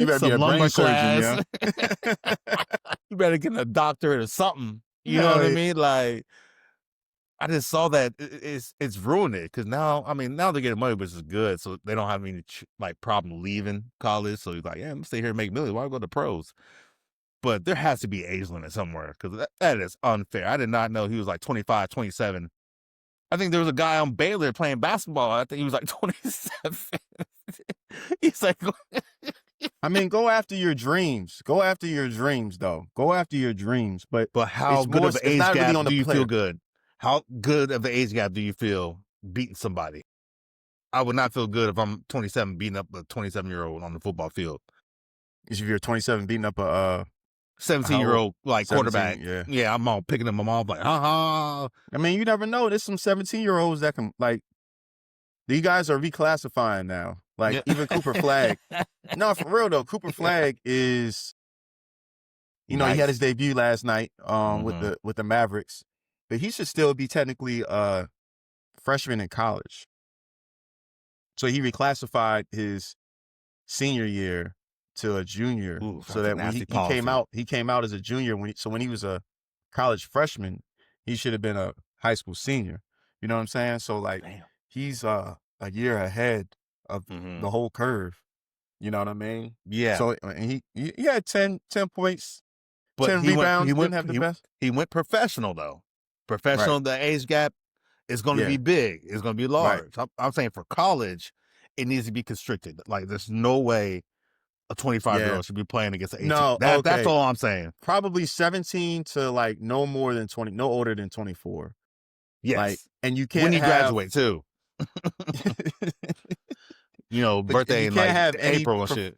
[SPEAKER 1] better be
[SPEAKER 2] some
[SPEAKER 1] a brain
[SPEAKER 2] lumber
[SPEAKER 1] surgeon,
[SPEAKER 2] class.
[SPEAKER 1] yeah.
[SPEAKER 2] You better get a doctorate or something. You know what I mean? Like, I just saw that it's ruined it because now they're getting money, which is good, so they don't have any problem leaving college. So he's like, yeah, I'm gonna stay here and make millions. Why go to pros? But there has to be age limit somewhere because that is unfair. I did not know he was like 25, 27. I think there was a guy on Baylor playing basketball. I think he was like 27. He's like,
[SPEAKER 1] go after your dreams. Go after your dreams, though. Go after your dreams. But
[SPEAKER 2] how good of an age gap
[SPEAKER 1] really on
[SPEAKER 2] do you
[SPEAKER 1] player.
[SPEAKER 2] feel good? How good of an age gap do you feel beating somebody? I would not feel good if I'm 27 beating up a 27-year-old on the football field.
[SPEAKER 1] If you're 27 beating up a
[SPEAKER 2] 17-year-old quarterback,
[SPEAKER 1] yeah,
[SPEAKER 2] I'm all picking them off like, ha.
[SPEAKER 1] You never know. There's some 17-year-olds that can these guys are reclassifying now. Even Cooper Flagg. No, for real though, Cooper Flagg is, nice. He had his debut last night with the Mavericks, but he should still be technically a freshman in college. So he reclassified his senior year to a junior.
[SPEAKER 2] Ooh,
[SPEAKER 1] so that when he came out as a junior. When he was a college freshman, he should have been a high school senior. You know what I'm saying? So
[SPEAKER 2] Damn.
[SPEAKER 1] he's a year ahead of the whole curve. You know what I mean?
[SPEAKER 2] Yeah.
[SPEAKER 1] So he had 10 points,
[SPEAKER 2] but
[SPEAKER 1] 10 rebounds. Didn't have the best.
[SPEAKER 2] He went professional though. Professional, right. The age gap is going to be big. It's going to be large. Right. I'm saying for college, it needs to be constricted. Like there's no way a 25-year-old should be playing against an 18.
[SPEAKER 1] No,
[SPEAKER 2] that's all I'm saying.
[SPEAKER 1] Probably 17 to no more than 20, no older than 24.
[SPEAKER 2] Yes.
[SPEAKER 1] Like, and you
[SPEAKER 2] when
[SPEAKER 1] can't
[SPEAKER 2] you
[SPEAKER 1] have,
[SPEAKER 2] graduate too.
[SPEAKER 1] but
[SPEAKER 2] Birthday
[SPEAKER 1] you
[SPEAKER 2] in
[SPEAKER 1] can't
[SPEAKER 2] like
[SPEAKER 1] have any,
[SPEAKER 2] April and shit.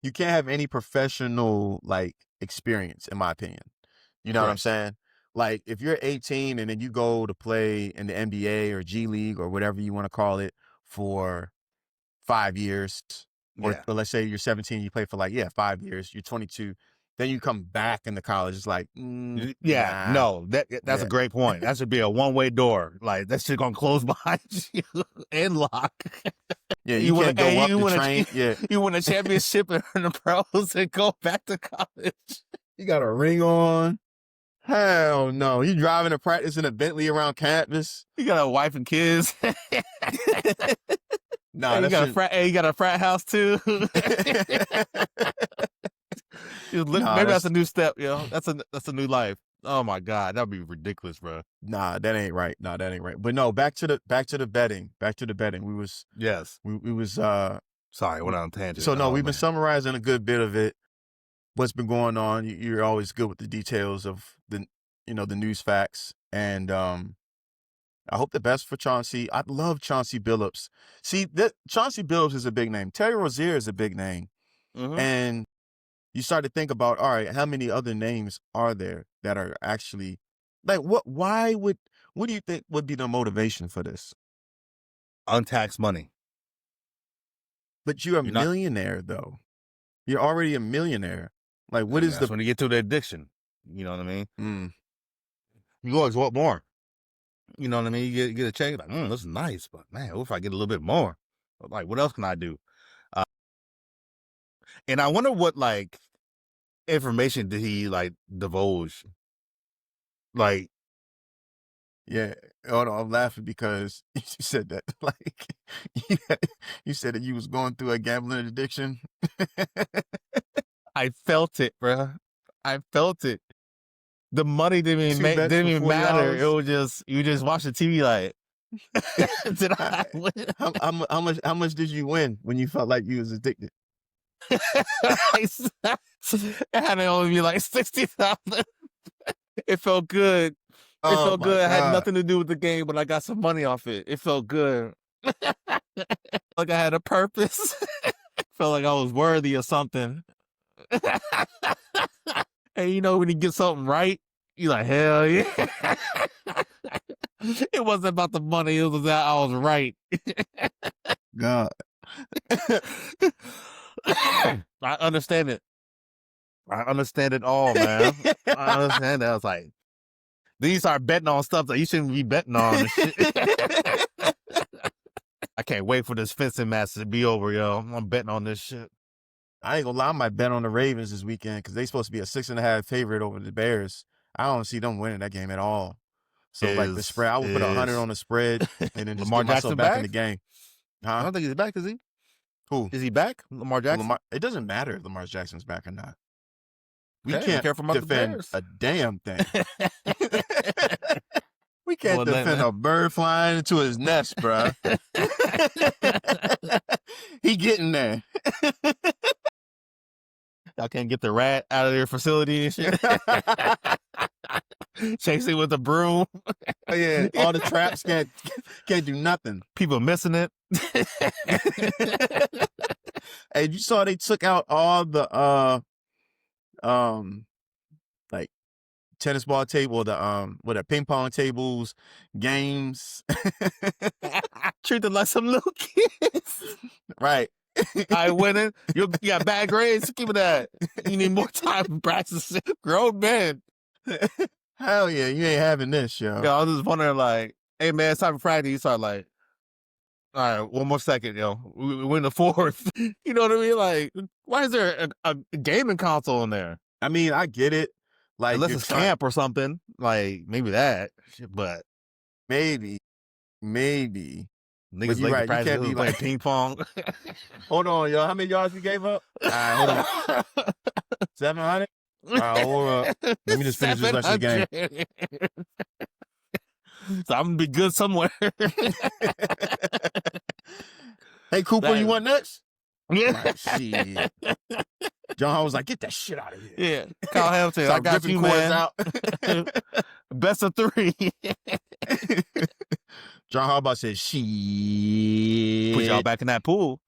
[SPEAKER 1] you can't have any professional like experience, in my opinion. You know what I'm
[SPEAKER 2] Correct.
[SPEAKER 1] saying? Like, if you're 18 and then you go to play in the NBA or G League or whatever you want to call it for 5 years, or
[SPEAKER 2] Yeah.
[SPEAKER 1] let's say you're 17, you play for like, 5 years, you're 22, then you come back into college. It's like,
[SPEAKER 2] Yeah,
[SPEAKER 1] nah,
[SPEAKER 2] no, that's
[SPEAKER 1] yeah,
[SPEAKER 2] a great point. That should be a one-way door. Like that shit gonna close behind you and lock.
[SPEAKER 1] yeah, you can't go up the train. Yeah,
[SPEAKER 2] you win a championship in the pros and go back to college.
[SPEAKER 1] you got a ring on. Hell no, you driving to practice in a Bentley around campus.
[SPEAKER 2] You got a wife and kids.
[SPEAKER 1] Nah,
[SPEAKER 2] you
[SPEAKER 1] that
[SPEAKER 2] got
[SPEAKER 1] shit.
[SPEAKER 2] you got a frat house too.
[SPEAKER 1] Nah,
[SPEAKER 2] Maybe that's a new step, yo. That's a new life. Oh my god, that'd be ridiculous, bro.
[SPEAKER 1] nah, that ain't right. Nah, that ain't right. But no, back to the betting. Back to the betting. We was
[SPEAKER 2] Yes.
[SPEAKER 1] we was
[SPEAKER 2] Sorry, went on a tangent.
[SPEAKER 1] so no, we've been
[SPEAKER 2] man.
[SPEAKER 1] summarizing a good bit of it. What's been going on? You're always good with the details of the the news facts, and I hope the best for Chauncey. I love Chauncey Billups. See, that Chauncey Billups is a big name. Terry Rozier is a big name, and you start to think about, all right, how many other names are there that are actually like what? What do you think would be the motivation for this?
[SPEAKER 2] Untaxed money.
[SPEAKER 1] But you're a
[SPEAKER 2] You're not.
[SPEAKER 1] millionaire, though. You're already a millionaire. Like, what
[SPEAKER 2] And
[SPEAKER 1] is
[SPEAKER 2] that's
[SPEAKER 1] the?
[SPEAKER 2] when you get to the addiction. You know what I mean?
[SPEAKER 1] Mm,
[SPEAKER 2] You always want more. You know what I mean? You get a check, like, this is nice, but man, what if I get a little bit more? Like, what else can I do? And I wonder what like information did he like divulge? Like,
[SPEAKER 1] yeah. Oh no, I'm laughing because you said that. Like, yeah, you said that you was going through a gambling addiction.
[SPEAKER 2] I felt it, bro. I felt it. The money didn't
[SPEAKER 1] Two bets
[SPEAKER 2] didn't
[SPEAKER 1] for
[SPEAKER 2] even matter. It
[SPEAKER 1] $40.
[SPEAKER 2] was just you just watch the TV like. Did I win?
[SPEAKER 1] How much did you win when you felt like you was addicted?
[SPEAKER 2] It had to only be like 60,000. It felt good. It
[SPEAKER 1] Oh
[SPEAKER 2] felt
[SPEAKER 1] my
[SPEAKER 2] good. It had
[SPEAKER 1] God.
[SPEAKER 2] nothing to do with the game, but I got some money off it. It felt good. Like I had a purpose. Felt like I was worthy of something. And when you get something right, you're like, hell yeah. It wasn't about the money. It was that I was right.
[SPEAKER 1] God.
[SPEAKER 2] I understand it. I understand it all, man. I understand that. I was like, then you start betting on stuff that you shouldn't be betting on and shit. I can't wait for this fencing match to be over, yo. I'm betting on this shit.
[SPEAKER 1] I ain't gonna lie, I might bet on the Ravens this weekend because they supposed to be a 6.5 favorite over the Bears. I don't see them winning that game at all. So like the spread, I would put 100 on the spread and then just
[SPEAKER 2] Lamar
[SPEAKER 1] get myself
[SPEAKER 2] Jackson
[SPEAKER 1] back in the game.
[SPEAKER 2] I
[SPEAKER 1] Huh?
[SPEAKER 2] don't think he's back, is he?
[SPEAKER 1] Who?
[SPEAKER 2] Is he back? Lamar Jackson?
[SPEAKER 1] It doesn't matter if Lamar Jackson's back or not. We
[SPEAKER 2] Okay,
[SPEAKER 1] can't
[SPEAKER 2] careful about the
[SPEAKER 1] defend
[SPEAKER 2] Bears.
[SPEAKER 1] a damn thing. We can't
[SPEAKER 2] Well,
[SPEAKER 1] defend a bird flying into his nest, bruh. He getting there.
[SPEAKER 2] Y'all can't get the rat out of their facility and shit. Chasing with a broom.
[SPEAKER 1] Oh, yeah, all the traps can't do nothing.
[SPEAKER 2] People missing it.
[SPEAKER 1] Hey, you saw they took out all the like tennis ball table, the ping pong tables, games.
[SPEAKER 2] Treat them like some little kids.
[SPEAKER 1] Right.
[SPEAKER 2] I winning. You got bad grades. Keep it that. You need more time for practicing. Grown men.
[SPEAKER 1] Hell yeah, you ain't having this, yo.
[SPEAKER 2] Yo, I was just wondering, like, hey man, it's time for practice. You start like, all right, one more second, yo. We win the fourth. You know what I mean? Like, why is there a gaming console in there?
[SPEAKER 1] I mean, I get it. Like,
[SPEAKER 2] unless it's camp or something, like maybe that. But
[SPEAKER 1] maybe.
[SPEAKER 2] niggas
[SPEAKER 1] you're
[SPEAKER 2] like
[SPEAKER 1] right,
[SPEAKER 2] to practice
[SPEAKER 1] you can't be
[SPEAKER 2] playing
[SPEAKER 1] like,
[SPEAKER 2] ping pong.
[SPEAKER 1] hold on, yo. How many yards you gave up? All right, hold on. 700? All right, hold up. Let me just finish this rest of the game.
[SPEAKER 2] So I'm gonna be good somewhere.
[SPEAKER 1] Hey, Cooper, you want next?
[SPEAKER 2] Yeah.
[SPEAKER 1] Like, shit. John Hall was like, get that shit out of here.
[SPEAKER 2] Yeah. Kyle Hamilton, I got you,
[SPEAKER 1] man.
[SPEAKER 2] Out. Best of 3.
[SPEAKER 1] John Harbaugh said,
[SPEAKER 2] Put y'all
[SPEAKER 1] "Shit."
[SPEAKER 2] back in that pool.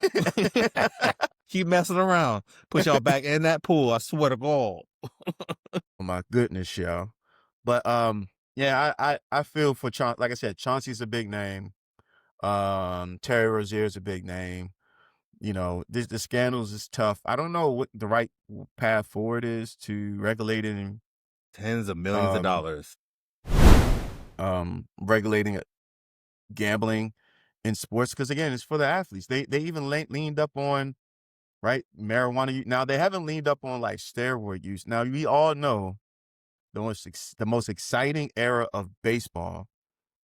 [SPEAKER 2] Keep messing around. Put y'all back in that pool. I swear to God.
[SPEAKER 1] Oh my goodness, yo. But yeah, I feel for Chauncey. Like I said, Chauncey's a big name. Terry Rozier's a big name. You know, the scandals is tough. I don't know what the right path forward is to regulating
[SPEAKER 2] Tens of millions of
[SPEAKER 1] um
[SPEAKER 2] dollars.
[SPEAKER 1] regulating gambling in sports, because again, it's for the athletes. They even leaned up on, right, marijuana now. They haven't leaned up on like steroid use. Now we all know the most exciting era of baseball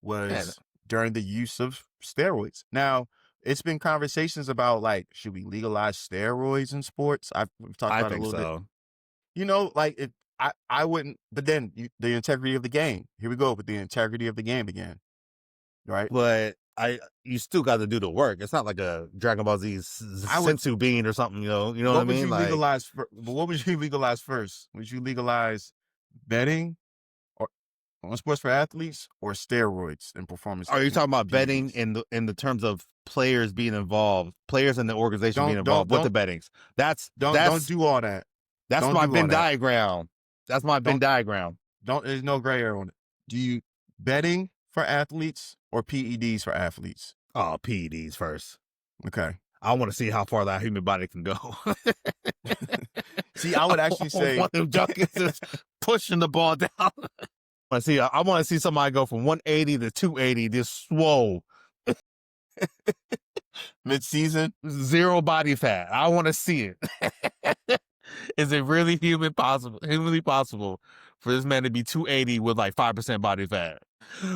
[SPEAKER 2] Man,
[SPEAKER 1] was during the use of steroids. Now, it's been conversations about like, should we legalize steroids in sports? We've talked
[SPEAKER 2] I
[SPEAKER 1] about it a
[SPEAKER 2] think
[SPEAKER 1] little bit.
[SPEAKER 2] so.
[SPEAKER 1] You know, like if I wouldn't, but then the integrity of the game. Here we go with the integrity of the game again, right?
[SPEAKER 2] But you still got to do the work. It's not like a Dragon Ball Z
[SPEAKER 1] I would.
[SPEAKER 2] sensu bean or something. You know what I
[SPEAKER 1] What would
[SPEAKER 2] mean?
[SPEAKER 1] you
[SPEAKER 2] Like,
[SPEAKER 1] legalize? What would you legalize first? Would you legalize betting or on sports for athletes, or steroids and performance
[SPEAKER 2] are you talking about betting
[SPEAKER 1] PEDs?
[SPEAKER 2] in the terms of players being involved, players in the organization being
[SPEAKER 1] Don't don't
[SPEAKER 2] involved with the
[SPEAKER 1] don't
[SPEAKER 2] bettings? That's
[SPEAKER 1] don't do all that.
[SPEAKER 2] that's
[SPEAKER 1] Don't
[SPEAKER 2] my
[SPEAKER 1] do all
[SPEAKER 2] Venn
[SPEAKER 1] that.
[SPEAKER 2] diagram. That's my Venn
[SPEAKER 1] Don't
[SPEAKER 2] diagram.
[SPEAKER 1] there's no gray area on it. Do you betting for athletes or PEDs for athletes?
[SPEAKER 2] Oh, PEDs first.
[SPEAKER 1] Okay.
[SPEAKER 2] I want to see how far that human body can go.
[SPEAKER 1] See, I would actually say
[SPEAKER 2] One of them junkies is pushing the ball down. I want to see somebody go from 180 to 280, just swole,
[SPEAKER 1] mid-season.
[SPEAKER 2] zero body fat. I want to see it. Is it really humanly possible for this man to be 280 with like 5% body fat?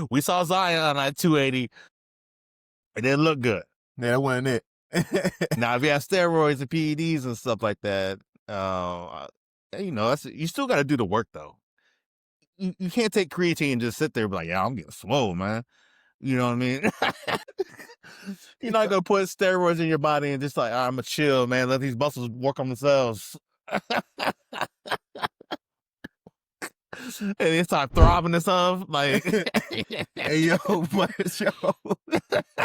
[SPEAKER 2] We saw Zion at 280. It didn't look good.
[SPEAKER 1] Yeah, that wasn't it.
[SPEAKER 2] Now, if you have steroids and PEDs and stuff like that, you know, you still got to do the work though. You can't take creatine and just sit there and be like, yeah, I'm getting swole, man. You know what I mean? You're not gonna put steroids in your body and just like, I'm gonna chill, man. Let these muscles work on themselves. And they start throbbing and stuff. Like,
[SPEAKER 1] Hey yo, but yo,
[SPEAKER 2] cause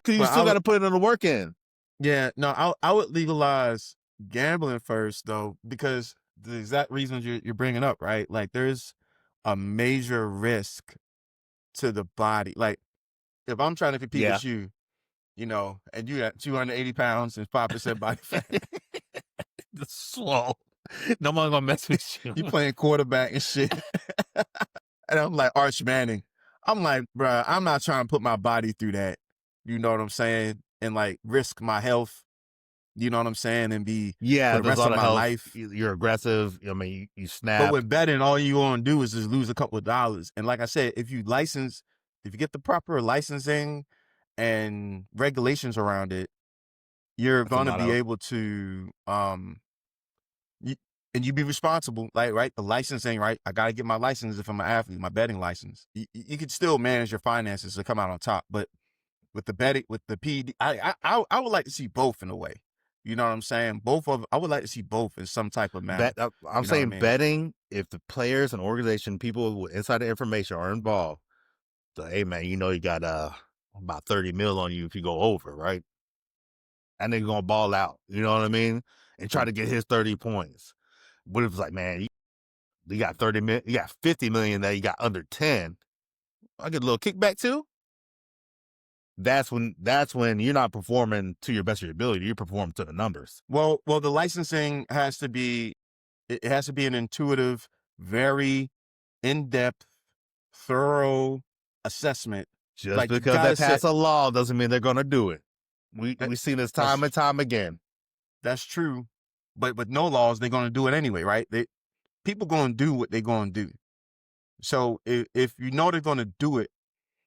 [SPEAKER 2] you
[SPEAKER 1] but
[SPEAKER 2] still got to put in the work in.
[SPEAKER 1] yeah, no, I would legalize gambling first though, because the exact reasons you're bringing up, right? Like there's a major risk to the body. Like if I'm trying to compete
[SPEAKER 2] Yeah.
[SPEAKER 1] with you, you know, and you got 280 pounds and 5% body fat,
[SPEAKER 2] Slow. No one's gonna mess with you.
[SPEAKER 1] you playing quarterback and shit. And I'm like Arch Manning. I'm like, bruh, I'm not trying to put my body through that. You know what I'm saying? And like risk my health. You know what I'm saying? And be for
[SPEAKER 2] Yeah,
[SPEAKER 1] the
[SPEAKER 2] there's a
[SPEAKER 1] rest
[SPEAKER 2] lot
[SPEAKER 1] of
[SPEAKER 2] of
[SPEAKER 1] my
[SPEAKER 2] health.
[SPEAKER 1] life.
[SPEAKER 2] You're aggressive. I mean, you
[SPEAKER 1] But
[SPEAKER 2] snap.
[SPEAKER 1] with betting, all you want to do is just lose a couple of dollars. And like I said, if you get the proper licensing and regulations around it, you're
[SPEAKER 2] That's a
[SPEAKER 1] gonna
[SPEAKER 2] lot
[SPEAKER 1] be
[SPEAKER 2] of.
[SPEAKER 1] able to you, and you be responsible, like right, the licensing, right? I gotta get my license if I'm an athlete, my betting license. You can still manage your finances to come out on top, but with the betting, with the PD, I would like to see both in a way. You know what I'm saying? I would like to see both in some type of manner.
[SPEAKER 2] I'm
[SPEAKER 1] You know what I
[SPEAKER 2] saying
[SPEAKER 1] mean?
[SPEAKER 2] betting. If the players and organization people with insider information are involved, so hey man, you know you got about 30 mil on you if you go over, right? And they're gonna ball out. You know what I mean? And try
[SPEAKER 1] Mm.
[SPEAKER 2] to get his 30 points. What if it's like, man, you got 30 million, you got 50 million that you got under 10. I get a little kickback too. That's when you're not performing to your best of your ability. You're performing to the numbers.
[SPEAKER 1] Well, the licensing has to be it has to be an intuitive, very in-depth, thorough assessment.
[SPEAKER 2] Just
[SPEAKER 1] Like you
[SPEAKER 2] because they
[SPEAKER 1] gotta
[SPEAKER 2] pass
[SPEAKER 1] set
[SPEAKER 2] a law doesn't mean they're gonna do it.
[SPEAKER 1] that,
[SPEAKER 2] We seen this time
[SPEAKER 1] that's
[SPEAKER 2] and time again.
[SPEAKER 1] that's true. But with no laws, they're gonna do it anyway, right? People gonna do what they're gonna do. So if you know they're gonna do it,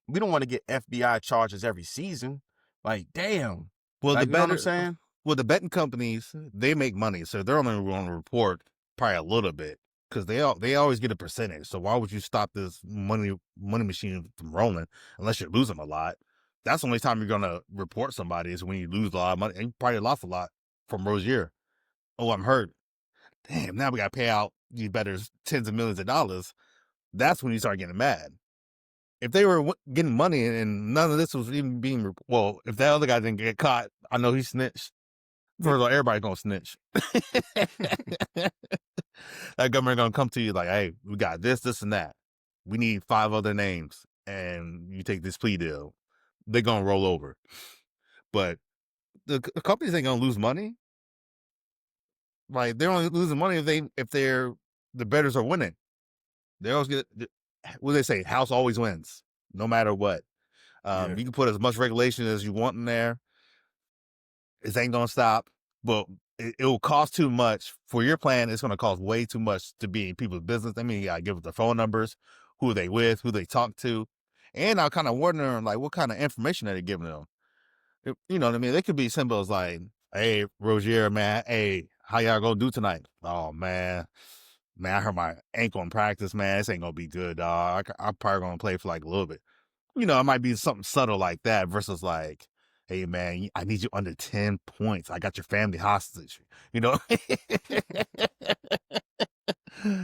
[SPEAKER 1] we don't want to get FBI charges every season. Like, damn.
[SPEAKER 2] Well,
[SPEAKER 1] Like, you know what I'm saying?
[SPEAKER 2] the betting companies, they make money, so they're only going to report probably a little bit because they always get a percentage. So why would you stop this money machine from rolling unless you're losing a lot? That's the only time you're going to report somebody is when you lose a lot of money, and you probably lost a lot from Rozier. Oh, I'm hurt. Damn, now we got to pay out these bettors tens of millions of dollars. That's when you start getting mad. if they were getting money and none of this was even being well, if that other guy didn't get caught, I know he snitched. First of all, everybody's gonna snitch. That government gonna come to you like, hey, we got this, this, and that. We need 5 other names, and you take this plea deal. They're gonna roll over. But the companies ain't gonna lose money. Like they're only losing money if the bettors are winning. They always get what do they say? House always wins, no matter what.
[SPEAKER 1] Yeah.
[SPEAKER 2] You can put as much regulation as you want in there. It ain't gonna stop, but it will cost too much for your plan. It's gonna cost way too much to be in people's business. I mean, you gotta give us their phone numbers, who they with, who they talk to, and I'm kind of wondering like what kind of information are they giving them. You know what I mean? They could be simple as like, "Hey, Rozier, man, hey, how y'all gonna do tonight? Oh man, I hurt my ankle in practice, man. This ain't gonna be good, dog. I'm probably gonna play for like a little bit." You know, it might be something subtle like that versus like, "Hey, man, I need you under 10 points. I got your family hostage." You know,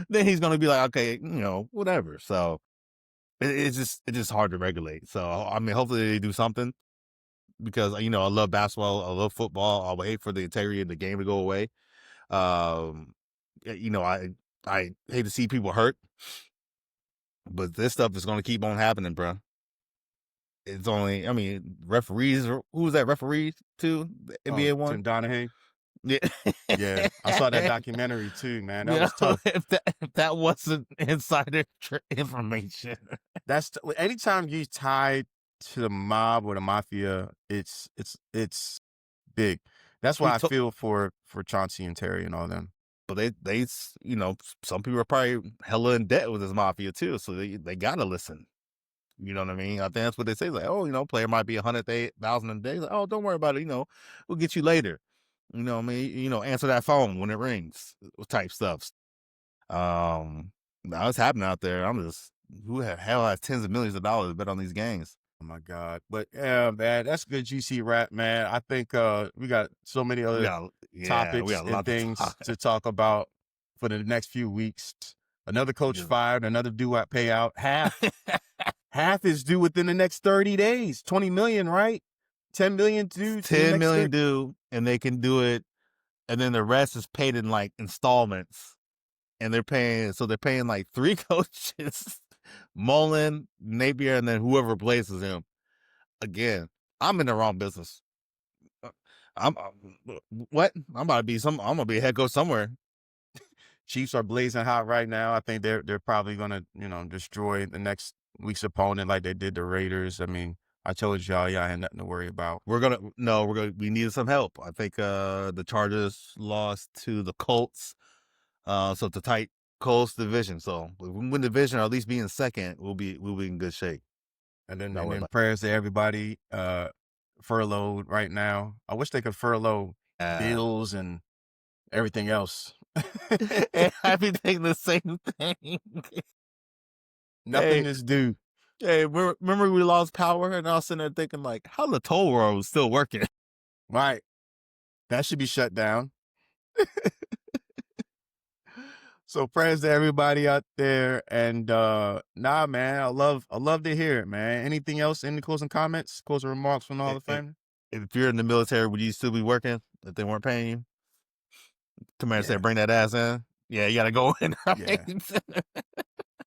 [SPEAKER 2] then he's gonna be like, "Okay, you know, whatever." So it's just hard to regulate. So I mean, hopefully they do something because you know I love basketball, I love football. I would hate for the integrity of the game to go away. You know, I hate to see people hurt, but this stuff is going to keep on happening, bro. It's only, I mean, referees. Who was that referee to the
[SPEAKER 1] Oh,
[SPEAKER 2] NBA one?
[SPEAKER 1] Tim Donahue.
[SPEAKER 2] Yeah,
[SPEAKER 1] Yeah, I saw that documentary too, man. That
[SPEAKER 2] you
[SPEAKER 1] was
[SPEAKER 2] know,
[SPEAKER 1] tough.
[SPEAKER 2] if that wasn't insider information,
[SPEAKER 1] Anytime you tied to the mob or the mafia, it's big. That's
[SPEAKER 2] he
[SPEAKER 1] why I
[SPEAKER 2] took.
[SPEAKER 1] feel for Chauncey and Terry and all them.
[SPEAKER 2] But you know, some people are probably hella in debt with this mafia too, so they gotta listen. You know what I mean? I think that's what they say. Like, oh, you know, player might be 100,000 a day. Like, oh, don't worry about it. You know, we'll get you later. You know what I mean? You know, answer that phone when it rings, type stuff. Now it's happening out there. I'm just, who the hell has tens of millions of dollars to bet on these games?
[SPEAKER 1] Oh my God. But yeah, man, that's good GC rap, man. I think we got so many
[SPEAKER 2] We
[SPEAKER 1] other
[SPEAKER 2] got, yeah, we
[SPEAKER 1] topics
[SPEAKER 2] got a
[SPEAKER 1] and
[SPEAKER 2] lot to
[SPEAKER 1] things
[SPEAKER 2] talk.
[SPEAKER 1] to talk about for the next few weeks. Another coach
[SPEAKER 2] Yeah.
[SPEAKER 1] fired, another due out payout. Half is due within the next 30 days. 20 million, right? 10 million due to the
[SPEAKER 2] 10
[SPEAKER 1] next
[SPEAKER 2] million
[SPEAKER 1] 30.
[SPEAKER 2] due, and they can do it, and then the rest is paid in like installments. And they're paying like 3 coaches, Mullen, Napier, and then whoever replaces him. Again, I'm in the wrong business. I'm what? I'm gonna be a head coach somewhere.
[SPEAKER 1] Chiefs are blazing hot right now. I think they're probably gonna, destroy the next week's opponent like they did the Raiders. I mean, I told y'all, I had nothing to worry about.
[SPEAKER 2] We needed some help. I think the Chargers lost to the Colts. So it's a tight Colts division. So if we win the division or at least be in second, we'll be in good shape.
[SPEAKER 1] And then,
[SPEAKER 2] Don't worry about
[SPEAKER 1] prayers to everybody furloughed right now. I wish they could furlough bills and everything else.
[SPEAKER 2] I've been thinking the same thing.
[SPEAKER 1] Nothing is due.
[SPEAKER 2] Hey, remember we lost power, and I was sitting there thinking like, how the toll road was still working?
[SPEAKER 1] Right. That should be shut down. So prayers to everybody out there. And nah, man, I love to hear it, man. Anything else? Any closing comments, closing remarks from all the family?
[SPEAKER 2] If you're in the military, would you still be working if they weren't paying you? Commander said, "Bring that ass in." Yeah, you gotta go in, right?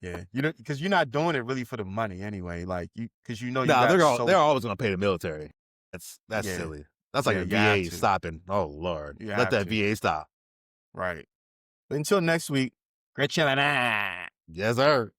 [SPEAKER 1] Yeah. Yeah, because you're not doing it really for the money anyway. Like because you
[SPEAKER 2] Nah,
[SPEAKER 1] got
[SPEAKER 2] they're always gonna pay the military. That's
[SPEAKER 1] Yeah.
[SPEAKER 2] silly. That's like
[SPEAKER 1] Yeah,
[SPEAKER 2] a
[SPEAKER 1] you have
[SPEAKER 2] VA
[SPEAKER 1] to.
[SPEAKER 2] stopping. Oh Lord,
[SPEAKER 1] You
[SPEAKER 2] let
[SPEAKER 1] have
[SPEAKER 2] that
[SPEAKER 1] to.
[SPEAKER 2] VA stop.
[SPEAKER 1] Right. But until next week, great chillin'.
[SPEAKER 2] Yes, sir.